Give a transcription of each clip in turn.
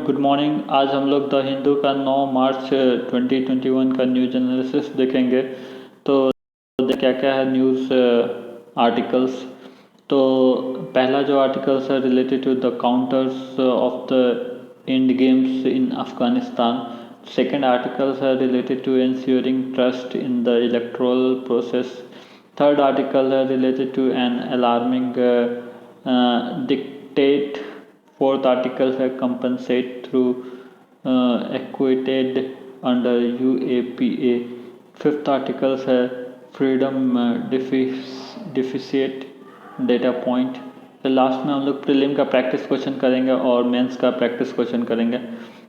Good morning. आज हम लोग द हिंदू का 9 मार्च 2021 का न्यूज एनालिसिस देखेंगे। तो क्या क्या है न्यूज़ आर्टिकल्स। तो पहला जो आर्टिकल्स है related to the counters of the end games in Afghanistan. Second articles है related to ensuring trust in the electoral process. Third article है related to an alarming dictate. Fourth article है compensate through equated under UAPA. Fifth article है freedom deficit data point. तो last में हम लोग prelim का practice question करेंगे और मेंस का प्रैक्टिस क्वेश्चन करेंगे।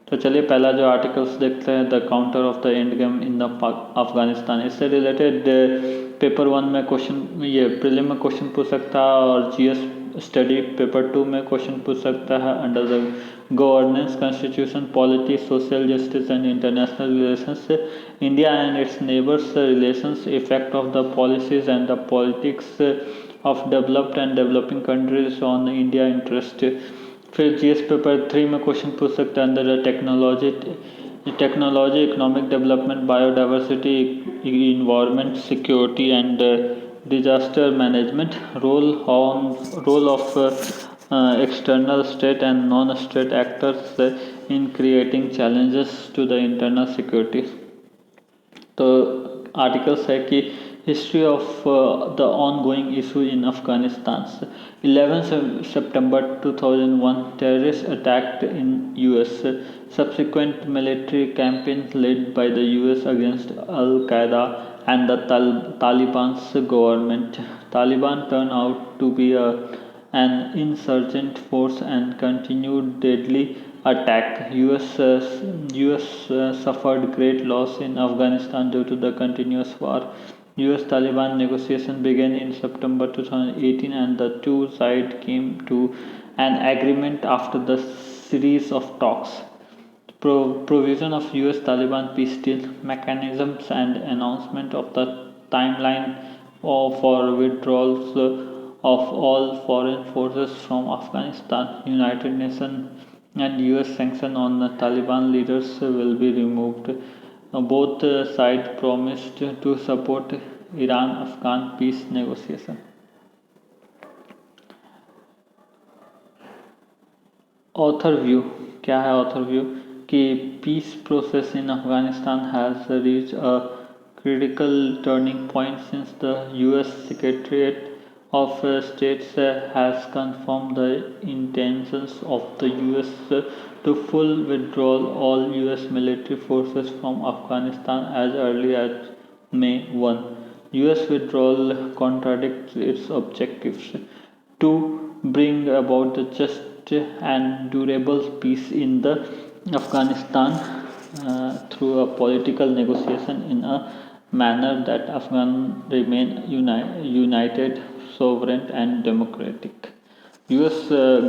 तो चलिए पहला जो आर्टिकल्स देखते हैं, the counter of the end game in the Afghanistan. इससे रिलेटेड पेपर 1 में क्वेश्चन, ये प्रीलिम में क्वेश्चन पूछ सकता है और जीएस स्टडी पेपर 2 में क्वेश्चन पूछ सकता है। Under the governance, constitution, polity, social justice and international relations, India and its neighbours relations, effect of the policies and the politics of developed and developing countries on India interest. फिर GS paper 3 में question पूछ सकते हैं अंदर technology, economic development, biodiversity, environment, security and disaster management, role of external state and non-state actors in creating challenges to the internal security। तो articles है कि history of the ongoing issue in Afghanistan. 11 September 2001 terrorist attack in US, subsequent military campaigns led by the US against Al-Qaeda and the Taliban's government. Taliban turned out to be an insurgent force and continued deadly attack. US suffered great loss in Afghanistan due to the continuous war. US-Taliban negotiations began in September 2018 and the two sides came to an agreement after the series of talks. Provision of US-Taliban peace deal mechanisms and announcement of the timeline for withdrawals of all foreign forces from Afghanistan. United Nations and US sanctions on the Taliban leaders will be removed. Both sides promised to support Iran-Afghan peace negotiation. Author view क्या है? Author view कि peace process in Afghanistan has reach a critical turning point since the US Secretariat of States has confirmed the intentions of the US to full withdrawal all US military forces from Afghanistan as early as May 1. US withdrawal contradicts its objectives to bring about the just and durable peace in the Afghanistan through a political negotiation in a manner that Afghans remain united, sovereign and democratic. US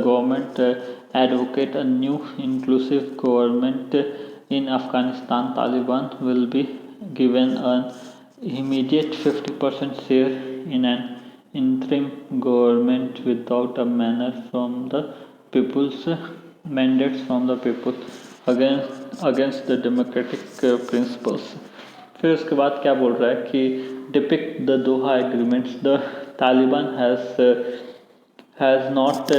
government advocate a new inclusive government in Afghanistan. Taliban will be given an immediate 50% share in an interim government without a mandate from the people against the democratic principles. फिर उसके बाद क्या बोल रहा है कि depict the Doha agreements, the Taliban has not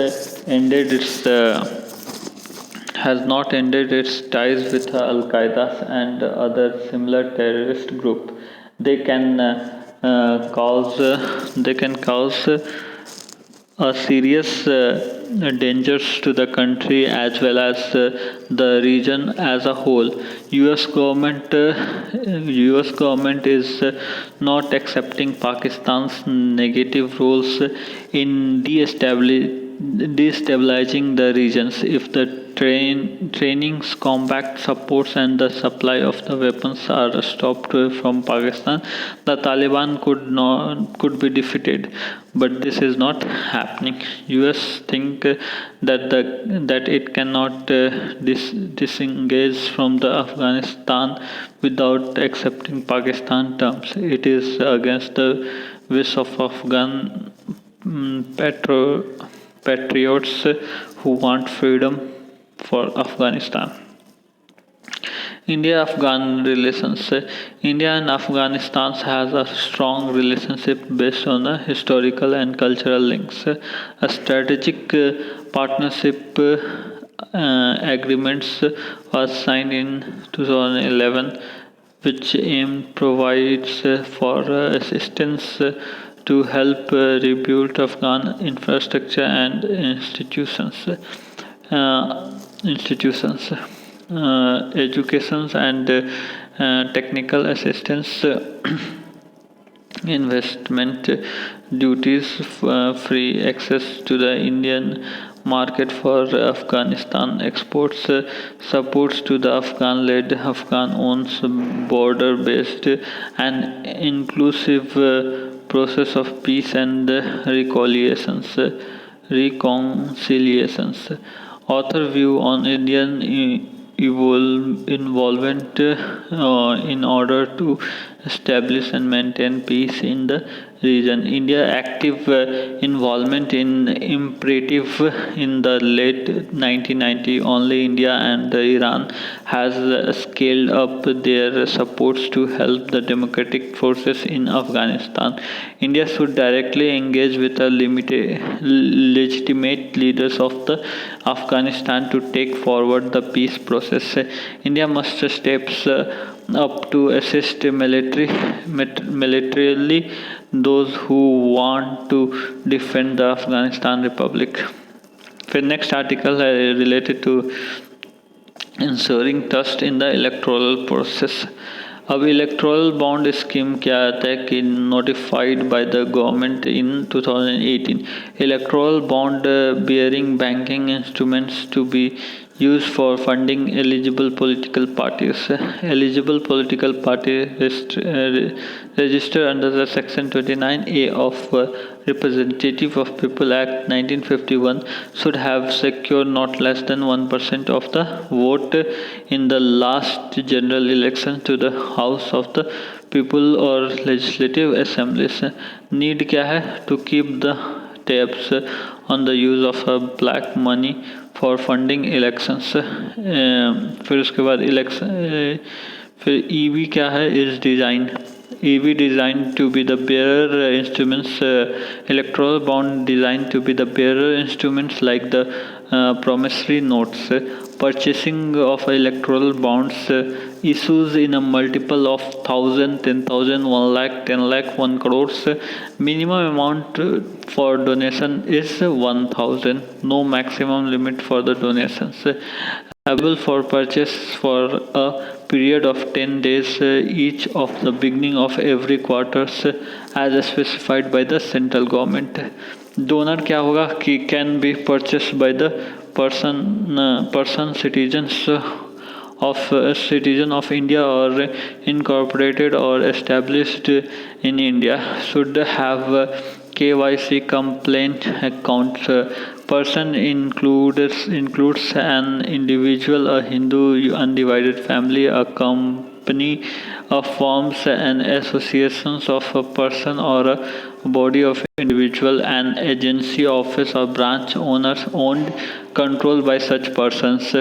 ended its ties with Al-Qaeda and other similar terrorist group. They can cause a serious dangers to the country as well as the region as a whole. US government is not accepting Pakistan's negative roles in destabilizing the regions. If the trainings, combat supports and the supply of the weapons are stopped from Pakistan, the Taliban could be defeated. But this is not happening. US think that it cannot disengage from the Afghanistan without accepting Pakistan terms. It is against the wish of Afghan patriots who want freedom for Afghanistan. India-Afghan relations. India and Afghanistan has a strong relationship based on historical and cultural links. A strategic partnership agreements was signed in 2011, which aim provides for assistance to help rebuild Afghan infrastructure and institutions, education and technical assistance, investment duties, free access to the Indian market for Afghanistan exports, supports to the Afghan-led, Afghan-owned, border-based and inclusive process of peace and reconciliations. Author view on Indian involvement in order to establish and maintain peace in the region. India active involvement in imperative in the late 1990. Only India and Iran has scaled up their supports to help the democratic forces in Afghanistan. India should directly engage with the legitimate leaders of the Afghanistan to take forward the peace process. India must steps up to assist militarily those who want to defend the Afghanistan Republic. The next article related to ensuring trust in the electoral process. अब erectile bond scheme क्या आता है कि notified by the government in 2018 erectile bond bearing banking instruments to be used for funding eligible political parties. Eligible political parties registered under the Section 29A of Representative of People Act 1951 should have secured not less than 1% of the vote in the last general election to the House of the People or Legislative Assemblies. Need क्या है? To keep the tabs on the use of black money for funding elections. फिर उसके बाद फिर EV क्या है? Is designed. EV designed to be the bearer instruments, electoral bond designed to be the bearer instruments like the promissory notes. Purchasing of electoral bonds, issues in a multiple of 1,000, 10,000, 1 lakh, 10 lakh, 1 crores. Minimum amount for donation is 1,000. No maximum limit for the donations. Available for purchase for a period of 10 days each of the beginning of every quarters as specified by the central government. Donor क्या होगा कि can be purchased by the person citizen of India or incorporated or established in India, should have KYC complaint accounts. Person includes an individual, a Hindu undivided family, a company, a firms and associations of a person or a body of individual, an agency, office or branch owners owned, controlled by such persons.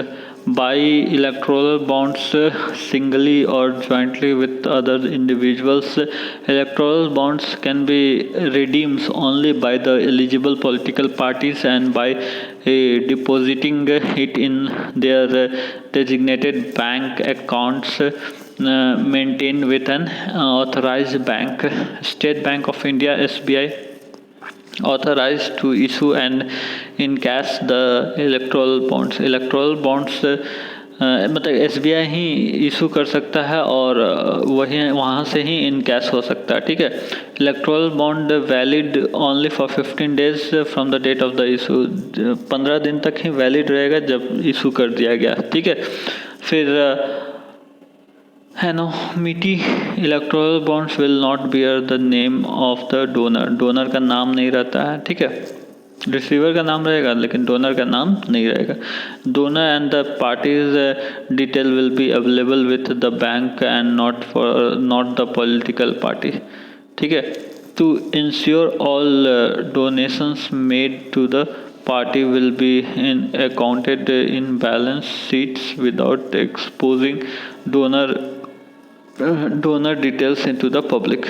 Buy electoral bonds singly or jointly with other individuals. Electoral bonds can be redeemed only by the eligible political parties and by depositing it in their designated bank accounts maintained with an authorized bank. State Bank of India (SBI) authorized to issue and encash the electoral bonds. Electoral bonds मतलब SBI ही issue कर सकता है और वहाँ से ही encash हो सकता है. ठीक है. Electoral bond valid only for 15 days from the date of the issue. 15 दिन तक ही वैलिड रहेगा जब इशू कर दिया गया. ठीक है. फिर anonymity. Electoral bonds will not bear the name of the donor. Donor का नाम नहीं रहता है. ठीक है. रिसीवर का नाम रहेगा लेकिन डोनर का नाम नहीं रहेगा. Donor and the parties detail will be available with the bank and not the political party. ठीक है. To ensure all donations made to the party will be accounted in balance sheets without exposing donor details into the public.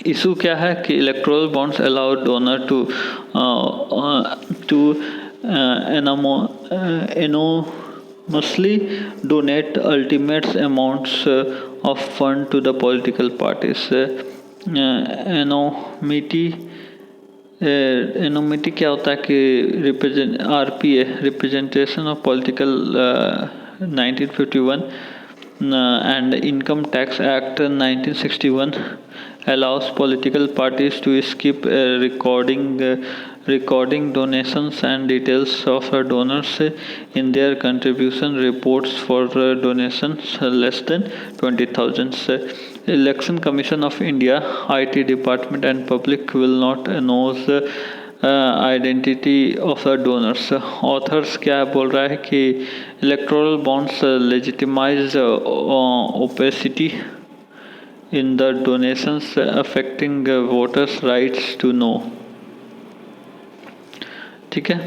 Issue क्या है कि electoral bonds allow donor to anonymously donate ultimate amounts of fund to the political parties. Anonymity क्या होता है कि RPA representation of political 1951 and Income Tax Act 1961 allows political parties to skip recording donations and details of donors in their contribution reports for donations less than 20,000. Election Commission of India, IT Department and Public will not announce identity of the donors. Authors क्या बोल रहा है कि electoral bonds legitimise opacity in the donations affecting voters rights to know. ठीक है.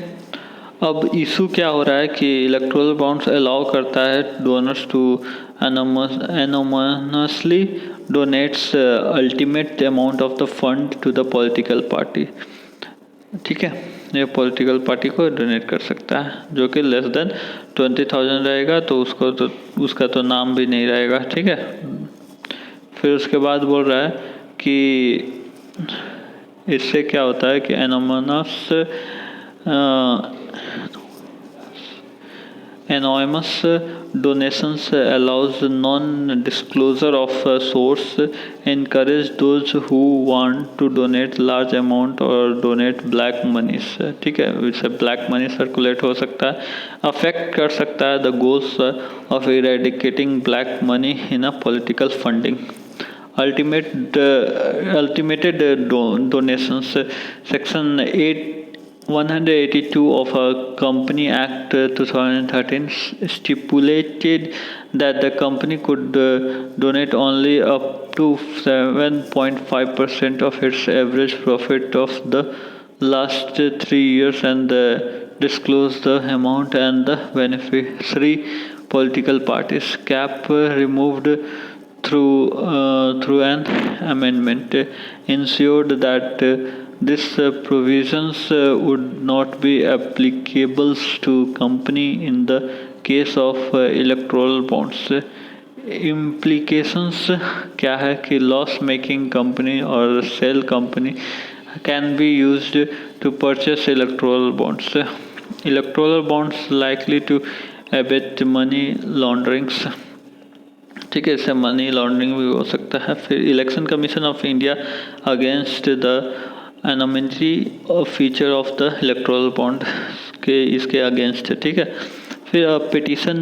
अब issue क्या हो रहा है कि इलेक्टोरल बॉन्ड्स अलाउ करता है donors to anonymously donates ultimate amount of the fund to the political party. ठीक है. ये पॉलिटिकल पार्टी को डोनेट कर सकता है जो कि लेस देन 20,000 रहेगा तो उसका तो नाम भी नहीं रहेगा. ठीक है. फिर उसके बाद बोल रहा है कि इससे क्या होता है कि anonymous donations allows non-disclosure of source, encourage those who want to donate large amount or donate black monies. ठीक है. इससे black money circulate हो सकता है, affect कर सकता है the goals of eradicating black money in a political funding. Ultimated donations. Section 182 of Company Act 2013 stipulated that the company could donate only up to 7.5% of its average profit of the last 3 years and disclose the amount and the beneficiary. Political parties cap removed through an amendment ensured that this provisions would not be applicable to company in the case of electoral bonds. Implications क्या है कि loss making company or sell company can be used to purchase electoral bonds. Electoral bonds likely to abet money launderings. ठीक है. इससे money laundering भी हो सकता है. फिर election commission of India against the anonymity feature of the electoral bond के इसके अगेंस्ट है. ठीक है. फिर petition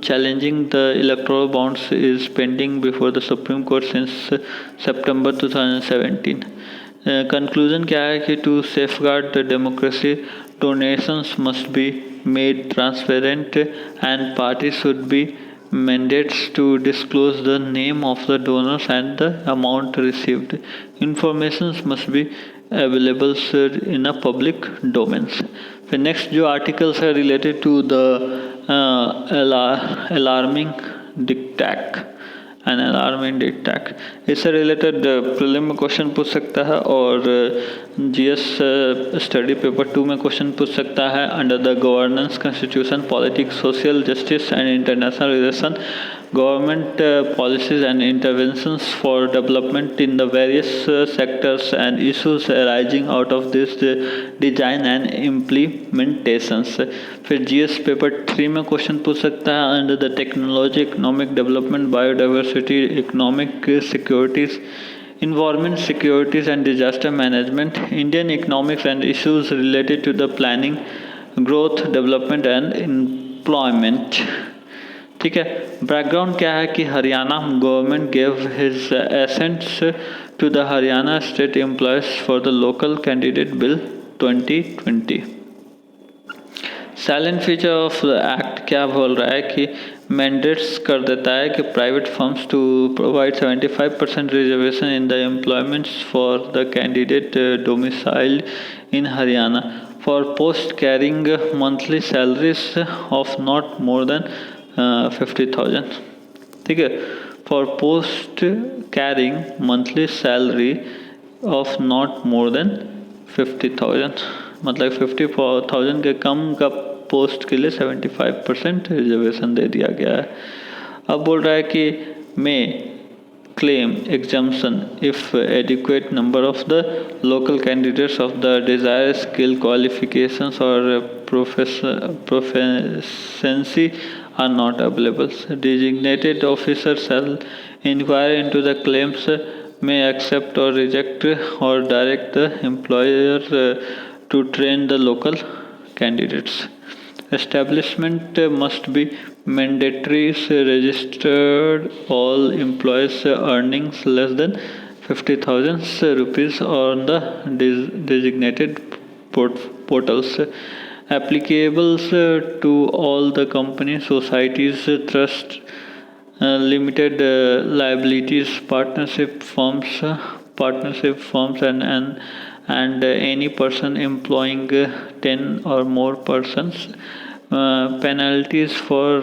challenging the electoral bonds is pending before the Supreme Court since September 2017. Conclusion क्या है कि to safeguard the democracy, donations must be made transparent and parties should be mandates to disclose the name of the donors and the amount received. Informations must be available in a public domains. The next जो articles are related to the alarming dictat. An alarming dictat. इससे related prelim में question पूछ सकता है और GS study paper 2 में question पूछ सकता है. Under the governance, constitution, politics, social justice and international relation, government policies and interventions for development in the various sectors and issues arising out of this design and implementations. फिर GS paper 3 में question पूछ सकता है under the technology, economic development, biodiversity, economic securities, environment, securities and disaster management, Indian economics and issues related to the planning, growth, development and employment. ठीक है. Background क्या है कि Haryana government gave his assents to the Haryana state employees for the local candidate bill 2020. Salient feature of the act क्या बोल रहा है कि मैंडेट्स कर देता है कि private firms to provide 75% reservation in the employments for the candidate domiciled in Haryana for post carrying monthly salaries of not more than 50,000। ठीक है, for post carrying monthly salary of not more than 50,000, मतलब 50,000 के कम का post के लिए 75% reservation दे दिया गया है। अब बोल रहा है कि मे claim exemption if adequate number of the local candidates of the desired skill qualifications or proficiency are not available. Designated officer shall inquire into the claims, may accept or reject or direct the employer to train the local candidates. Establishment must be mandatory, registered all employees earnings less than 50,000 rupees on the designated portals. Applicable to all the companies, societies, trusts, limited liabilities, partnership firms, and any person employing 10 or more persons. Penalties for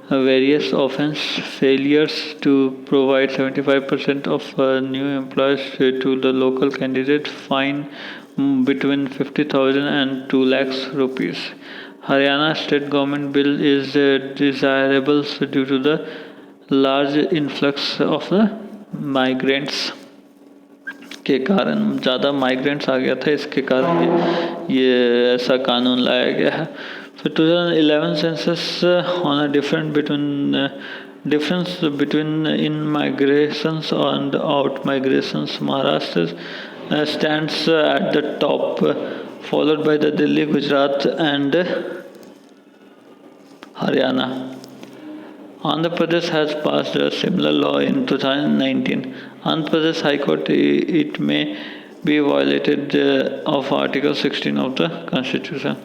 various offense failures to provide 75% of new employees to the local candidate, fine between 50,000 and 2 lakhs rupees. Haryana state government bill is desirable due to the large influx of the migrants के कारण, ज़्यादा migrants आ गया था, इसके कारण ये ऐसा कानून लाया गया है। फिर 2011 census on a difference between in migrations and out migrations, Maharashtra stands at the top, followed by the Delhi, Gujarat and Haryana. Andhra Pradesh has passed a similar law in 2019. Andhra Pradesh High Court, it may be violated of Article 16 of the Constitution.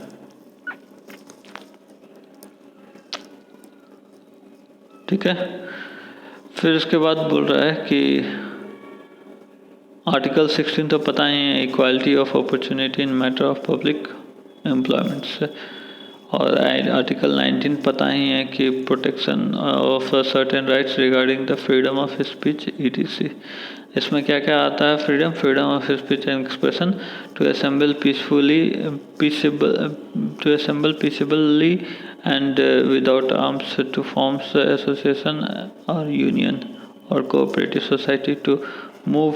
ठीक है, फिर उसके बाद बोल रहा है कि article 16 तो पता ही है, equality of opportunity in matter of public employments, और आर्टिकल 19 पता ही है कि protection of certain rights regarding the freedom of speech ETC। इसमें क्या क्या आता है? Freedom of speech and expression, to assemble peacefully and without arms, to forms association और यूनियन और cooperative society, to move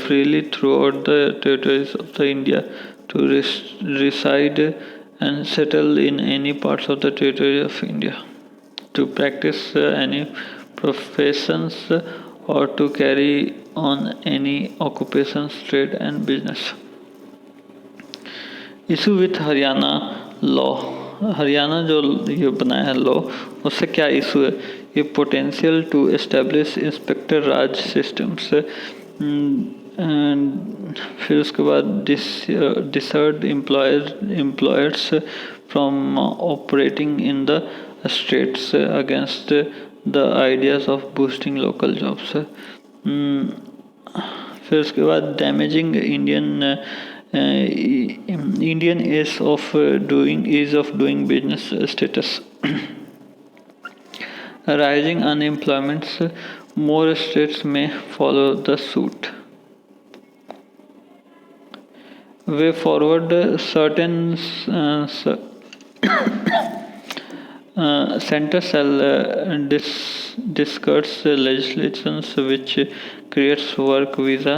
freely throughout the territories of the India, to reside and settle in any parts of the territory of India, to practice any professions or to carry on any occupations, trade and business. Issue with Haryana law, Haryana जो ये बनाया है law, उससे क्या issue है? ये potential to establish inspector raj systems, फिर उसके बाद dissuade employers from operating in the states against the ideas of boosting local jobs. फिर उसके बाद damaging Indian ease of doing business status, rising unemployment, more states may follow the suit. Way forward, certain center shall discuss legislations which creates work visa।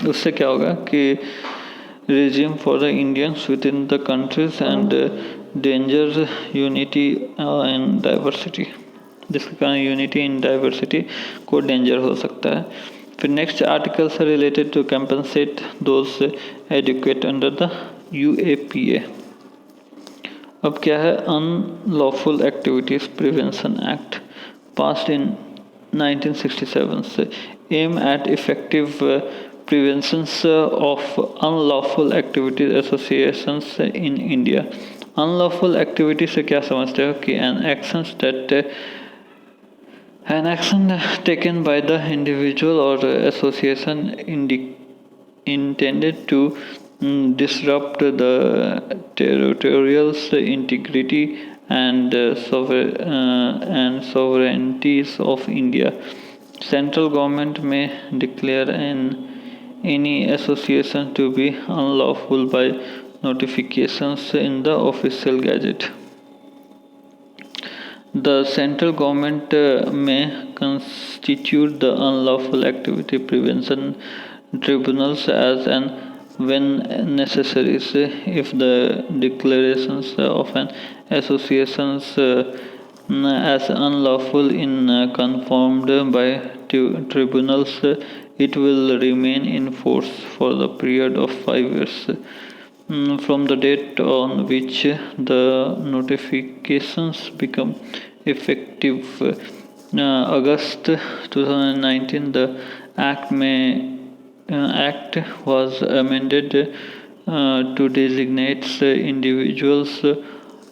उससे क्या होगा कि regime for the Indians within the countries and danger unity in diversity, जिसके कारण unity in diversity को danger हो सकता है। फिर next articles related to compensate those educate under the UAPA। अब क्या है? Unlawful activities prevention act passed in 1967 से aim at effective prevention of unlawful activities associations in India. Unlawful activity से क्या समझते हो कि an action taken by the individual or association intended to disrupt the territorial integrity and sovereignties of India. Central government may declare any association to be unlawful by notifications in the official gazette. The central government may constitute the unlawful activity prevention tribunals as and when necessary if the declarations of an association as unlawful in confirmed by tribunals, it will remain in force for the period of 5 years from the date on which the notifications become effective. August 2019, the Act was amended to designate individuals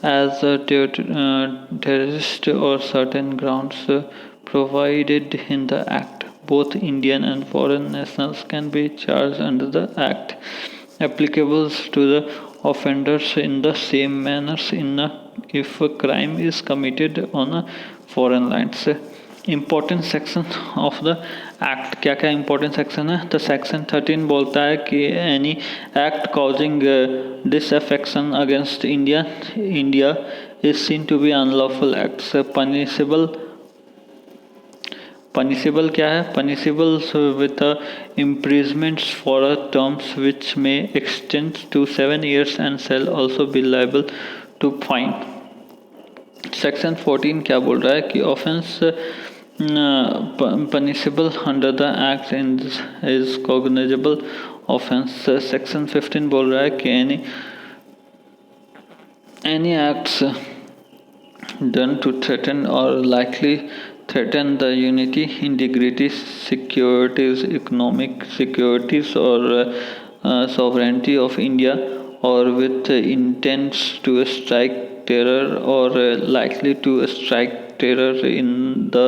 as a terrorist or certain grounds provided in the Act. Both Indian and foreign nationals can be charged under the Act, applicable to the offenders in the same manner if a crime is committed on a foreign lands. Important section of the act क्या क्या important section है तो section 13 बोलता है कि any act causing disaffection against India is seen to be unlawful acts punishable क्या है punishable with imprisonments for a terms which may extend to 7 years and shall also be liable to fine. Section 14 क्या बोल रहा है कि offence punishable under the act is cognizable offense। Section 15 बोल रहा है कि any acts done to threaten or likely threaten the unity, integrity, securities, economic securities or sovereignty of India or with intents to strike terror or likely to strike terror in the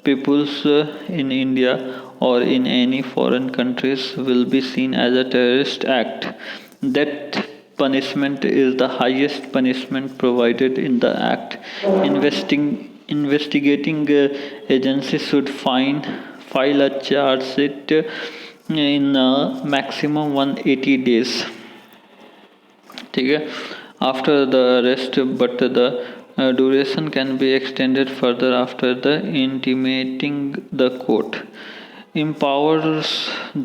peoples in India or in any foreign countries will be seen as a terrorist act. That punishment is the highest punishment provided in the act. Investigating agencies should file a charge sheet in maximum 180 days। ठीक है, after the arrest, but the duration can be extended further after the intimating the court. Empowers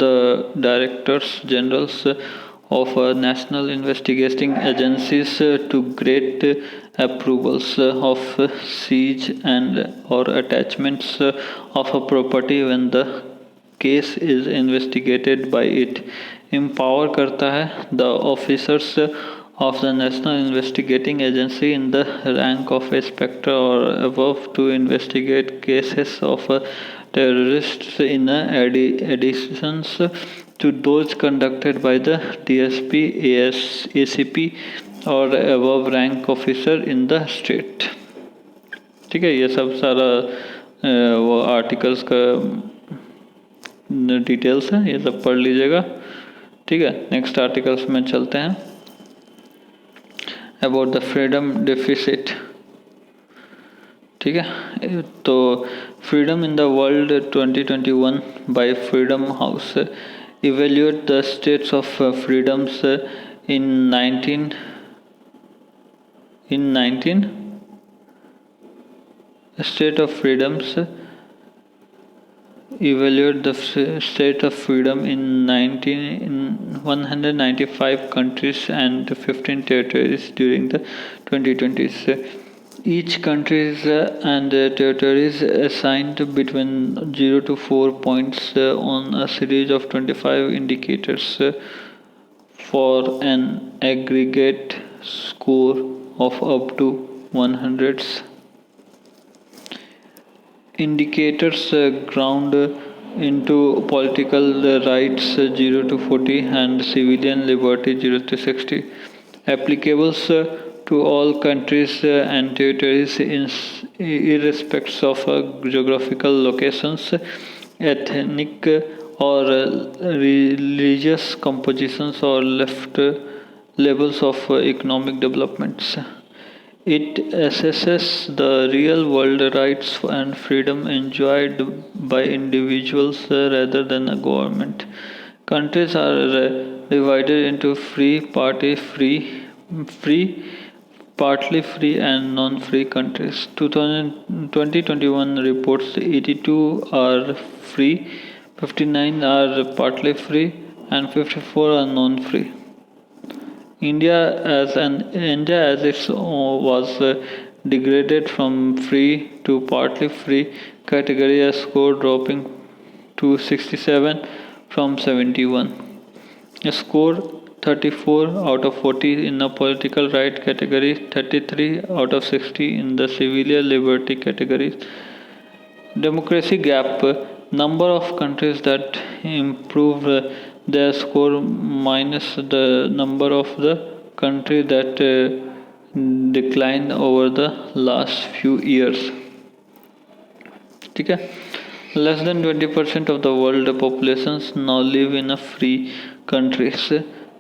the directors generals of national investigating agencies to grant approvals of siege and or attachments of a property when the case is investigated by it। Empower करता है the officers of the National Investigating Agency in the rank of inspector or above to investigate cases of terrorists in addition to those conducted by the DSP, ACP or above rank officer in the state। ठीक है, ये सब सारा वो articles का details है, ये सब पढ़ लीजिएगा। ठीक है, नेक्स्ट आर्टिकल्स में चलते हैं। About the freedom deficit. ठीक है, तो freedom in the world 2021 by Freedom House evaluate the states of freedoms in 19 state of freedoms evaluate the state of freedom in 195 countries and 15 territories during the 2020s। Each countries and territories assigned between 0 to 4 points on a series of 25 indicators for an aggregate score of up to 100। Indicators ground into political rights 0 to 40 and civilian liberty 0 to 60, applicable to all countries and territories irrespective of geographical locations, ethnic or religious compositions or left levels of economic developments. It assesses the real world rights and freedom enjoyed by individuals rather than a government. Countries are divided into free, partly free, and non-free countries. 2021 reports 82 are free, 59 are partly free, and 54 are non-free. India as its was degraded from free to partly free category, a score dropping to 67 from 71. A score 34 out of 40 in the political right category, 33 out of 60 in the civilian liberty categories. Democracy gap, number of countries that improve their score minus the number of the country that declined over the last few years. ठीक है, less than 20% of the world populations now live in a free countries,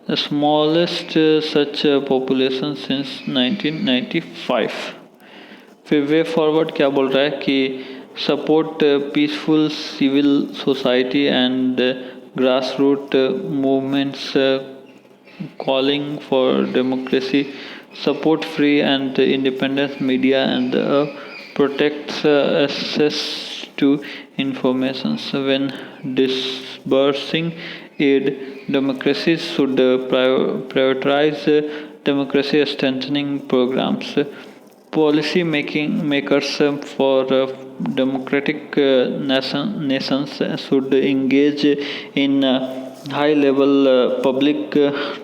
the smallest such population since 1995. फिर way forward क्या बोल रहा है कि support peaceful civil society and grass root movements calling for democracy, support free and independent media, and protects access to information. So when disbursing aid, democracies should prioritize democracy strengthening programs. Policy makers for democratic nations should engage in high-level public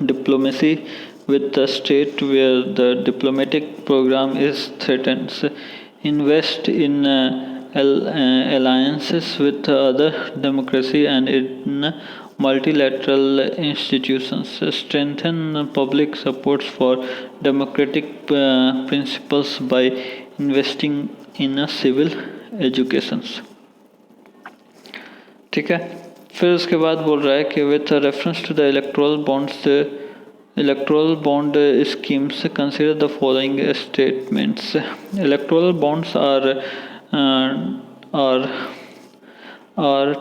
diplomacy with the state where the diplomatic program is threatened. Invest in alliances with other democracy and in multilateral institutions. Strengthen public support for democratic principles by investing in a civil education. ठीक है, फिर उसके बाद बोल रहा है कि with reference to the electoral bond schemes, consider the following statements. Electoral bonds are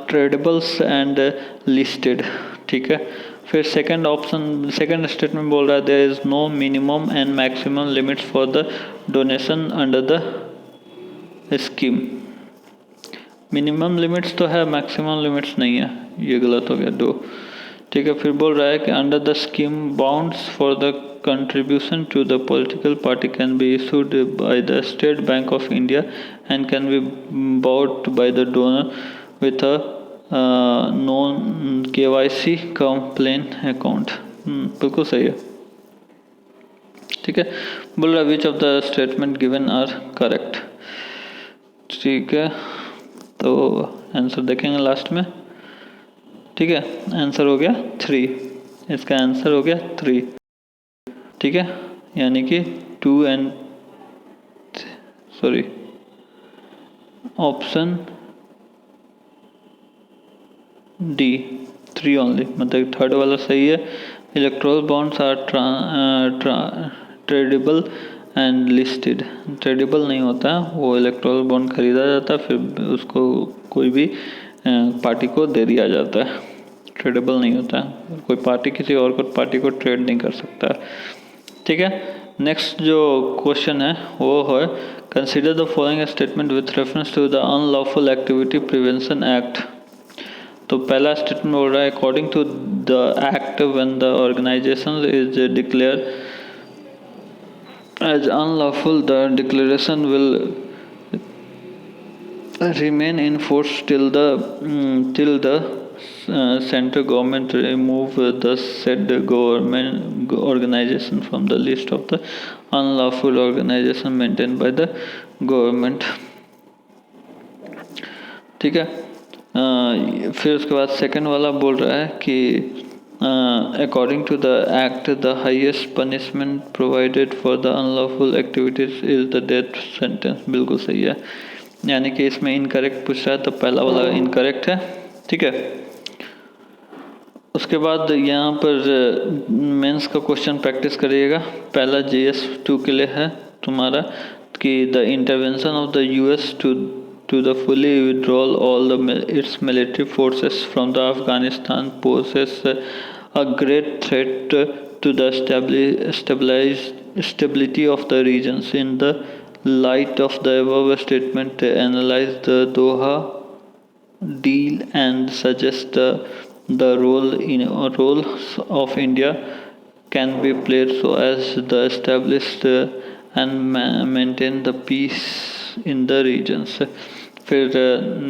tradables and listed. ठीक है, फिर सेकंड स्टेटमेंट बोल रहा है there is no minimum and maximum limits for the donation under the scheme. Minimum limits तो है, maximum limits नहीं है, ये गलत हो गया दो. ठीक है, फिर बोल रहा है कि under the scheme bounds for the contribution to the political party can be issued by the State Bank of India and can be bought by the donor with a non KYC complaint account. बिल्कुल सही है. ठीक है, बोल रहा है which of the statement given are correct. ठीक है, तो आंसर देखेंगे लास्ट में. ठीक है, आंसर हो गया 3. इसका आंसर हो गया 3. ठीक है, यानी कि 2 एंड ऑप्शन डी 3 ओनली, मतलब थर्ड वाला सही है. Electoral bonds are tradable and listed. Tradable नहीं होता है, वो इलेक्ट्रोल बॉन्ड खरीदा जाता है फिर उसको कोई भी पार्टी को दे दिया जाता है. ट्रेडेबल नहीं होता है, कोई पार्टी किसी और को पार्टी को ट्रेड नहीं कर सकता. ठीक है, नेक्स्ट जो क्वेश्चन है वो है consider the following statement with reference to the unlawful activity prevention act. तो पहला स्टेटमेंट बोल रहा है according to the act when the organization is declare as unlawful, the declaration will remain in force till the central government remove the said government organization from the list of the unlawful organization maintained by the government. ठीक है, फिर उसके बाद second वाला बोल रहा है कि according to the act the highest punishment provided for the unlawful activities is the death sentence. बिल्कुल सही है, यानी कि इसमें इनकरेक्ट पूछ रहा है तो पहला वाला इनकरेक्ट है। ठीक है, उसके बाद यहाँ पर मेंस का क्वेश्चन प्रैक्टिस करिएगा। पहला GS2 के लिए है तुम्हारा कि the intervention of the US to the fully withdrawal all its military forces from the Afghanistan poses a great threat to the stability of the regions. In the light of the above statement, analyze the Doha deal and suggest the role of India can be played so as to establish and maintain the peace in the regions। फिर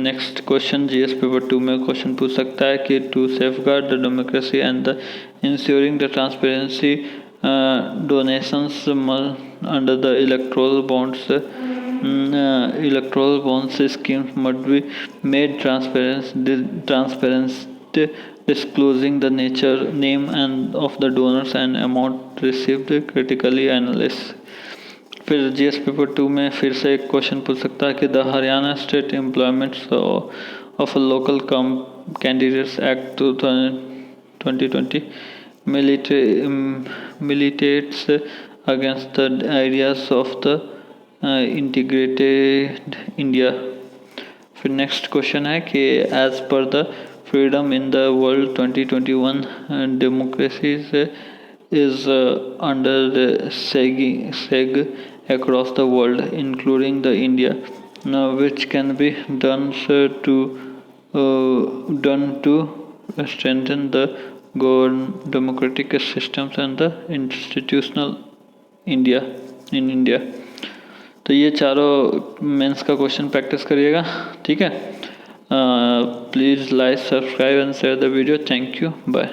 next question GS paper 2 में question पूछ सकता है कि to safeguard the democracy and the insuring the transparency donations under the electoral bonds schemes must be made transparent, disclosing the nature, name and of the donors and amount received, critically analyze। फिर GS paper 2 में फिर से एक question पूछ सकता है कि the Haryana state employments of local candidates act 2020 militates against the ideas of the integrated India। फिर नेक्स्ट क्वेश्चन है कि as per the freedom in the world 2021 democracies is under seg across the world, including the India, which can be done to strengthen the democratic systems and the institutional India in India। तो ये चारों mains का question practice करिएगा। ठीक है, please like, subscribe and share the video. Thank you, bye.